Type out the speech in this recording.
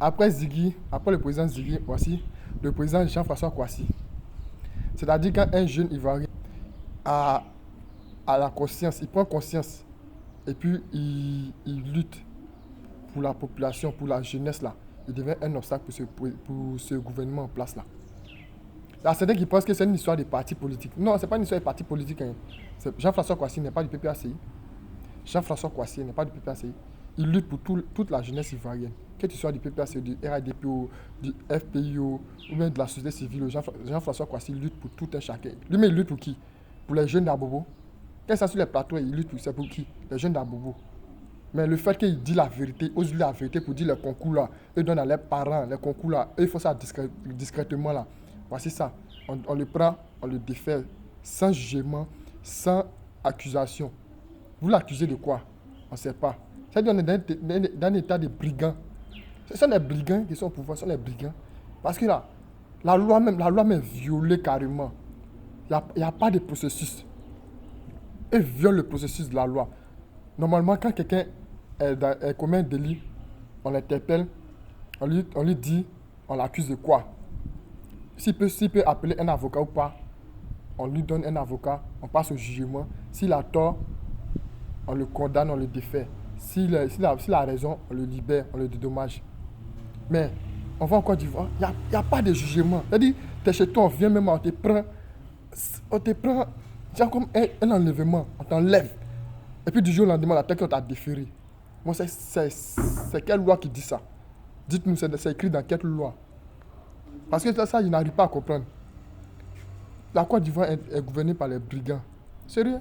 Après Ziggy, après le président Ziggy, voici le président Jean-François Kouassi. C'est-à-dire quand un jeune Ivoirien a, a la conscience, il prend conscience et puis il lutte pour la population, pour la jeunesse là, il devient un obstacle pour ce gouvernement en place là. Il y a certains qui pensent que c'est une histoire de partis politiques. Non, ce n'est pas une histoire de partis politiques. Hein. Jean-François Kouassi n'est pas du PPACI. Jean-François Kouassi n'est pas du PPACI. Il lutte pour toute la jeunesse ivoirienne. Que tu sois du PPACI, du RADPO, du FPIO, ou même de la société civile, Jean-François Kouassi lutte pour tout un chacun. Lui-même, il lutte pour qui? Pour les jeunes d'Abobo. Quand ça sur les plateaux, il lutte c'est pour qui? Les jeunes d'Abobo. Mais le fait qu'il dit la vérité, ose dire la vérité pour dire les concours là, eux donnent à leurs parents les concours là, eux ils font ça discrètement là. Voici ça. On le prend, on le défait sans jugement, sans accusation. Vous l'accusez de quoi? On ne sait pas. C'est-à-dire qu'on est dans un état de brigands. Ce sont les brigands qui sont au pouvoir, ce sont les brigands. Parce que là, la loi même est violée carrément. Il n'y a pas de processus. Ils violent le processus de la loi. Normalement, quand quelqu'un commet un délit, on l'interpelle, on lui dit, on l'accuse de quoi? S'il peut appeler un avocat ou pas, on lui donne un avocat, on passe au jugement. S'il a tort, on le condamne, on le défait. S'il a raison, on le libère, on le dédommage. Mais on va en Côte d'Ivoire, il n'y a pas de jugement. C'est-à-dire, tu es chez toi, on vient même, on te prend, c'est comme un enlèvement, on t'enlève. Et puis du jour au lendemain, la tête qu'on t'a déféré. Moi, c'est quelle loi qui dit ça? Dites-nous, c'est écrit dans quelle loi? Parce que ça, je n'arrive pas à comprendre. La Côte d'Ivoire est gouvernée par les brigands. Sérieux?